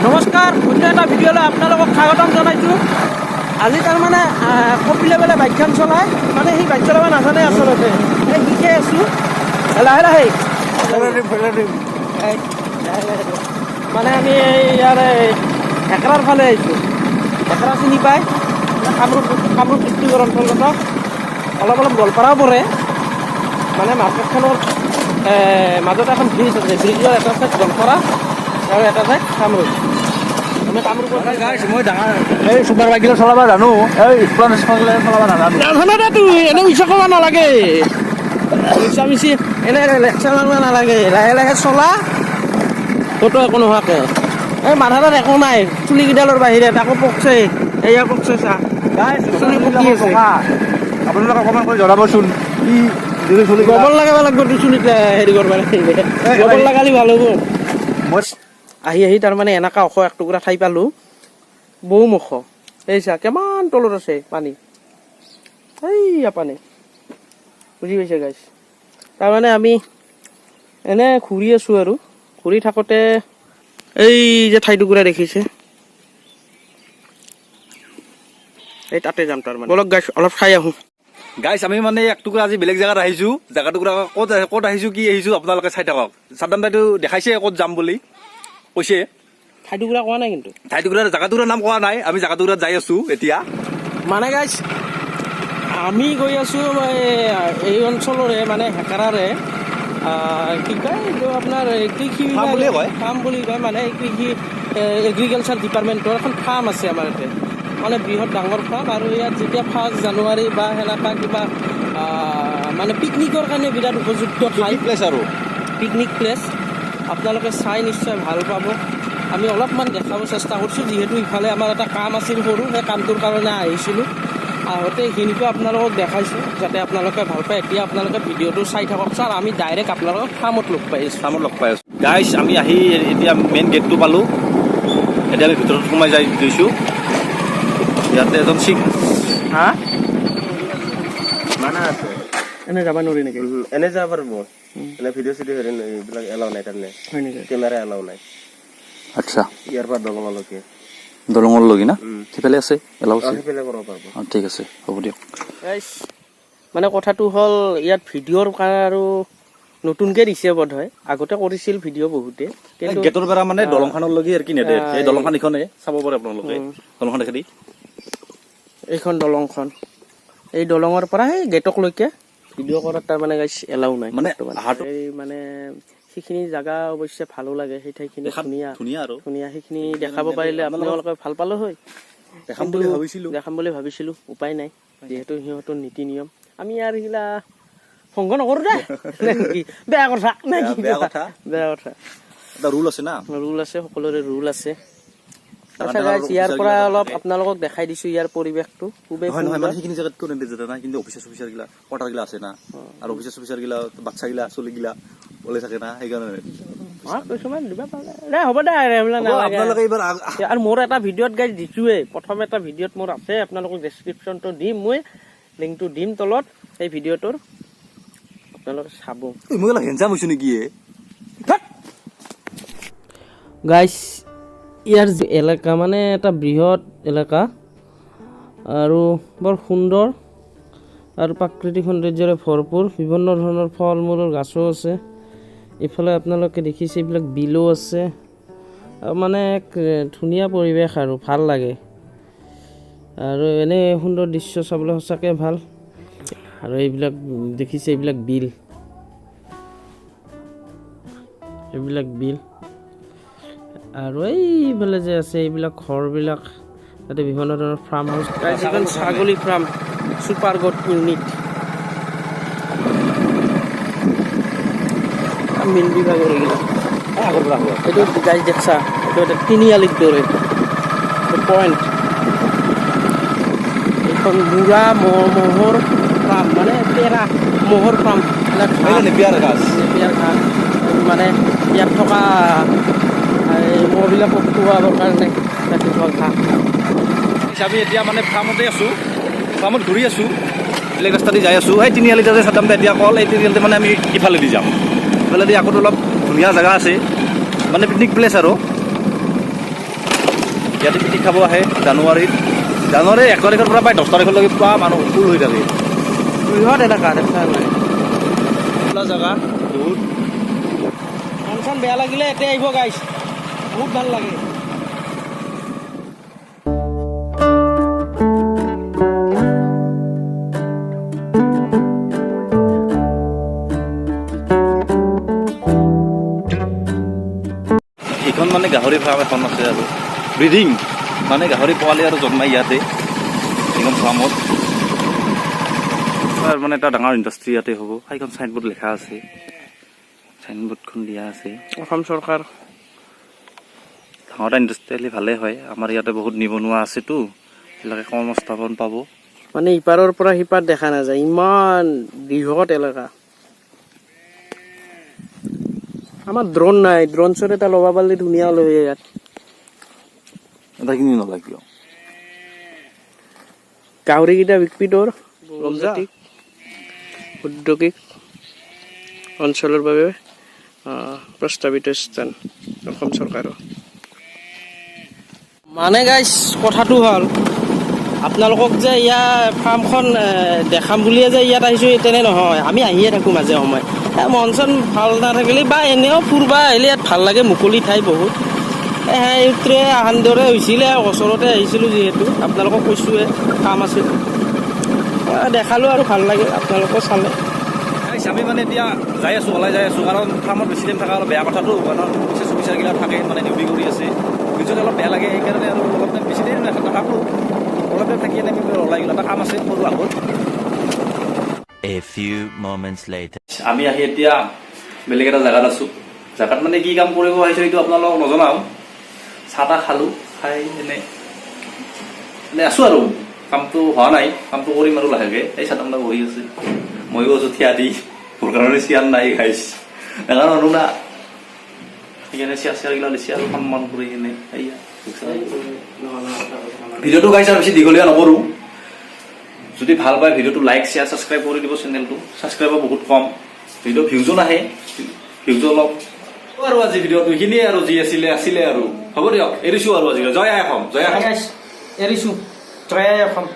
নমস্কাৰ, অন্য এটা ভিডিঅ'লৈ আপোনালোকক স্বাগতম জনাইছোঁ। আজি তাৰমানে কপিলে বোলে বাইকখন চলায়, মানে সি বাইক চলাব নাজানে আচলতে। এই শিকাই আছোঁ লাহে লাহে। মানে আমি ইয়াৰ হেকৰাৰ ফালে আহিছোঁ। হেকৰা চিনি পায়, কামৰূপ ডিষ্ট্ৰিক্টৰ অন্তৰ্গত অলপ গোৱালপাৰাও পৰে। মানে মাৰ্কেটখনৰ মাজতে এখন ব্ৰিজ আছে, ব্ৰিজৰ এটা চাইড গোৱালপাৰা আৰু এটা চাইড কামৰূপ। আমি কামৰূপত মই ডাঙৰ এই চুপাৰ বাইক চলাব জানো, এই স্প্লেণ্ডাৰ চলাব নাজানো। নাজানে তুই এনে মিছা ক'ব নালাগে, মিছা মিছি এনে লেকচাৰ মাৰিব নালাগে। লাহে লাহে চলা, ক'তো একো নোহোৱাকে। এই মাথাত একো নাই, চুলিকেইডালৰ বাহিৰে তাকো পকছে, এয়া পকছে চা। চুলি পকি আছে। আপোনালোকে অকণমান কৰি জনাবচোন, গোবৰ লগাব লাগিব তোৰ চুলিত, হেৰি কৰিব লাগিলে গোবৰ লগালে ভাল হ'ব। মই আহি তাৰমানে এনেকা ওখ এক টুকুৰা ঠাই পালোঁ, বহু ওখ। এই চা কিমান তলত আছে পানী, এইয়া পানী, বুজি পাইছে গাইছ। তাৰমানে আমি এনে ঘূৰি আছোঁ আৰু ঘূৰি থাকোঁতে এই যে ঠাই টুকুৰা দেখিছে, এই তাতে যাম তাৰমানে। বলক গাইছ অলপ খাই আহোঁ। গাইছ আমি মানে এক টুকুৰা আজি বেলেগ জেগাত আহিছোঁ। জেগা টুকুৰা ক'ত আহিছোঁ, কি আহিছোঁ আপোনালোকে চাই থাকক। চাদ্দাম দাইটো দেখাইছে ক'ত যাম বুলি কৈছে। ঠাই টুকুৰা কোৱা নাই কিন্তু, ঠাই টুকুৰা জেগা টুকুৰাৰ নাম কোৱা নাই। আমি জেগা টুকুৰাত যাই আছোঁ এতিয়া। মানে গাইছ আমি গৈ আছোঁ এই অঞ্চলৰে, মানে হেকাৰাৰে কি কয় এইটো আপোনাৰ কৃষি ফাৰ্ম বুলিয়ে কয়। ফাৰ্ম বুলি কয়, মানে কৃষি এগ্ৰিকালচাৰ ডিপাৰ্টমেণ্টৰ এখন ফাৰ্ম আছে আমাৰ ইয়াতে, মানে বৃহৎ ডাঙৰ ফাৰ্ম। আৰু ইয়াত যেতিয়া 1 জানুৱাৰী বা সেনেকুৱা কিবা মানে পিকনিকৰ কাৰণে বিৰাট উপযুক্ত ঠাই, প্লেচ আৰু পিকনিক প্লেচ। আপোনালোকে চাই নিশ্চয় ভাল পাব। আমি অলপমান দেখাব চেষ্টা কৰিছোঁ, যিহেতু ইফালে আমাৰ এটা কাম আছিল সৰু, সেই কামটোৰ কাৰণে আহিছিলোঁ। আহোঁতে এইখিনিকো আপোনালোকক দেখাইছোঁ যাতে আপোনালোকে ভাল পায়। এতিয়া আপোনালোকে ভিডিঅ'টো চাই থাকক ছাৰ, আমি ডাইৰেক্ট আপোনালোকক ফাৰ্মত লগ পাই আছোঁ। ফাৰ্মত লগ পাই আছোঁ। গাইছ আমি আহি এতিয়া মেইন গেটটো পালোঁ। এতিয়া আমি ভিতৰত সোমাই গৈছোঁ। ইয়াতে এজন হা মানা আছে, এনে যাব নোৱাৰি নেকি? এনে যাব পাৰিব। এনে ভিডিঅ' চিডিঅ' হেৰি এইবিলাক এলাও নাই, তাৰমানে হয় নেকি? কেমেৰা এলাও নাই আচ্ছা, ইয়াৰ পৰা দলঙলৈকে। দলঙৰ লগি না সিফালে আছে, এলাও আছে। সেইফালে কৰিব পাৰিব। ঠিক আছে, হ'ব দিয়ক। মানে কথাটো হ'ল ইয়াত ভিডিঅ'ৰ কাৰণে আৰু নতুনকৈ দিছে বোধ হয়, আগতে কৰিছিল ভিডিঅ' বহুতে, কিন্তু গেটৰ পৰা মানে দলংখনৰ লগি আৰু কি নেদে। এই দলংখন এইখনে চাব পাৰে আপোনালোকে, দলংখন দেখি। এইখন দলংখন, এই দলঙৰ পৰা সেই গেটকলৈকে ভিডিঅ' কৰাত তাৰমানে গাইছ এলাও নাই। মানে এই মানে সেইখিনি জেগা অৱশ্যে ভালো লাগে, সেই ঠাইখিনি ধুনীয়া ধুনীয়া। সেইখিনি দেখাব পাৰিলে আপোনালোকে ভাল পালে হয়। দেখাম বুলি ভাবিছিলোঁ, উপায় নাই, যিহেতু সিহঁতৰ নীতি নিয়ম। আমি আৰু সেইগিলা ভংগ নকৰোঁ দে, বেয়া কথা নে কি? বেয়া কথা এটা ৰুল আছে না, ৰুল আছে, সকলোৰে ৰুল আছে। আচ্ছা গাইছ, ইয়াৰ পৰা অলপ আপোনালোকক দেখাই দিছোঁ ইয়াৰ পৰিৱেশটো খুবেই মানে সেইখিনি জেগাত নেদে না, কিন্তু অফিচাৰ গিলা কোৱাৰ্টাৰ গিলা আছে না, আৰু অফিচাৰ গিলা বাচ্চা গিলা চলি গিলা ওলাই থাকে না, সেইকাৰণে কিছুমান দিব পাৰে দে। হ'ব দে, আপোনালোকে এইবাৰ আৰু মোৰ এটা ভিডিঅ'ত গাইছ দিছোঁৱেই, প্ৰথম এটা ভিডিঅ'ত মোৰ আছে, আপোনালোকক ডেছক্ৰিপশ্যনটো দিম, মই লিংকটো দিম তলত সেই ভিডিঅ'টোৰ, আপোনালোকে চাব। মই অলপ হেণ্ডচাম হৈছোঁ নেকি? গাইছ ইয়াৰ এলেকা মানে এটা বৃহৎ এলেকা আৰু বৰ সুন্দৰ আৰু প্ৰাকৃতিক সৌন্দৰ্যৰে ভৰপূৰ। বিভিন্ন ধৰণৰ ফল মূলৰ গছো আছে। এইফালে আপোনালোকে দেখিছে এইবিলাক বিলো আছে, আৰু মানে এক ধুনীয়া পৰিৱেশ আৰু ভাল লাগে। আৰু এনে সুন্দৰ দৃশ্য চাবলৈ সঁচাকৈ ভাল। আৰু এইবিলাক দেখিছে, এইবিলাক বিল আৰু এইফালে যে আছে এইবিলাক ঘৰবিলাক, তাতে বিভিন্ন ধৰণৰ ফাৰ্ম হাউচ। এখন ছাগলী ফাৰ্ম, চুপাৰ গড ইউনিট, মিল বিভাগৰ এইবিলাক আগৰ পৰা হ'ব। এইটো গাইজ দেখছা, এইটো এটা তিনিআলিৰ দৰে পইণ্ট। এইখন বুঢ়া ম'হৰ ফাৰ্ম, মানে পেৰা ম'হৰ ফাৰ্ম, নেপিয়াৰ ঘাট। মানে ইয়াত থকা ম'হবিলাকক খুৱাবৰ কাৰণে ৰাখি থোৱা ঘাঁহ। আমি এতিয়া মানে ফাৰ্মতে আছোঁ, ফাৰ্মত ঘূৰি আছোঁ, বেলেগ ৰাস্তা দি যাই আছোঁ। সেই তিনিআলিতে চাদ্দাম দা এতিয়া কল, এই তিনিআলিতে মানে আমি ইফালেদি যাম। ইফালেদি আকৌ অলপ ধুনীয়া জেগা আছে, মানে পিকনিক প্লেচ আৰু ইয়াতে পিকনিক খাব আহে জানুৱাৰীৰ 1 তাৰিখৰ পৰা প্ৰায় 10 তাৰিখলৈকে পুৰা মানুহ ফুল হৈ থাকে। বৃহৎ এলেকা দেখা নাই খোলা জেগা বহুত। মন বেয়া লাগিলে এতিয়া আহিব গাইছ, বহুত ভাল লাগে। এইখন মানে গাহৰি ফাৰ্ম এখন আছে আৰু ব্ৰিডিং মানে গাহৰি পোৱালি আৰু জন্মাই ইয়াতে এইখন ফাৰ্মত। মানে এটা ডাঙৰ ইণ্ডাষ্ট্ৰি ইয়াতে হ'ব। সেইখন চাইনবোৰ্ড লিখা আছে, চাইনবোৰ্ডখন দিয়া আছে। অসম চৰকাৰ ডাঙৰ এটা ইণ্ডাষ্ট্ৰি হ'লে ভালে হয়। আমাৰ ইয়াতে বহুত নিবনুৱা আছেতো, সেইবিলাকে কৰ্মস্থাপন পাব। মানে ইপাৰৰ পৰা সিপাৰ দেখা নাযায়, ইমান বৃহৎ এলেকা। আমাৰ ড্ৰোন নাই, ড্ৰোন শ্বট এটা ল'ব পাৰিলে ধুনীয়া লৈ ইয়াত। এটা কিনি নলয় কিয়? গাহৰিকেইটা বিক্ৰী তোৰ বহুজাতিক ঔদ্যোগিক অঞ্চলৰ বাবে প্ৰস্তাৱিত স্থান অসম চৰকাৰৰ। মানে গাইছ কথাটো হ'ল আপোনালোকক যে ইয়াৰ ফাৰ্মখন দেখাম বুলিয়ে যে ইয়াত আহিছোঁ তেনে নহয়, আমি আহিয়ে থাকোঁ মাজে সময়ে। মন চন ভাল নাথাকিলে বা এনেও ফুৰবা আহিলে ইয়াত ভাল লাগে, মুকলি ঠাই বহুত। সেইটোৱে আহান দৰে হৈছিলে, ওচৰতে আহিছিলোঁ যিহেতু আপোনালোকক কৈছোঁৱে কাম আছিল, দেখালোঁ আৰু ভাল লাগে আপোনালোকেও চালে। আমি মানে এতিয়া যাই আছোঁ, ওলাই যাই আছোঁ, কাৰণ ফাৰ্মত বেছি টাইম থকা অলপ বেয়া কথাটো, কাৰণ অফিচাৰগিলা থাকে মানে ডিউটি কৰি আছে, নিজকে অলপ বেয়া লাগে। সেইকাৰণে আৰু অলপ টাইম বেছি দেৰি নাথাকোঁ, অলপ টাইম থাকি আমি ওলাই গ'লোঁ। এটা কাম আছে সৰু আগত। A few moments later. আমি আহি এতিয়া বেলেগ এটা জেগাত আছোঁ। জেগাত মানে কি কাম কৰিব আহিছোঁ এইটো আপোনালোকক নজনাওঁ। চাহ তাহ খালোঁ, খাই এনে আছোঁ আৰু কামটো হোৱা নাই, কামটো কৰিম আৰু লাহেকৈ। এই চাতামটা বহি আছে, ময়ো আছোঁ থিয়া দি, মোৰ কাৰণে চিয়াৰ নাই খাইছ সেইকাৰণে মানুহ না, সেইকাৰণে চিয়াৰগিলা দিছে আৰু সন্মান কৰি কিনে। ভিডিঅ'টো গাইছে বেছি দীঘলীয়া নকৰোঁ। যদি ভাল পায় ভিডিঅ'টো লাইক শ্বেয়াৰ ছাবস্ক্ৰাইব কৰি দিব চেনেলটো। ছাবস্ক্ৰাইবাৰ বহুত কম, ভিডিঅ' ভিউজো নাহে, ভিউজো অলপ আৰু আজি ভিডিঅ'টো এইখিনিয়ে আৰু যি আছিলে আৰু হ'ব দিয়ক, এৰিছোঁ আৰু আজিকালি। জয় আই অসম, জয় আই অসম, এৰিছোঁ, জয় আই অসম।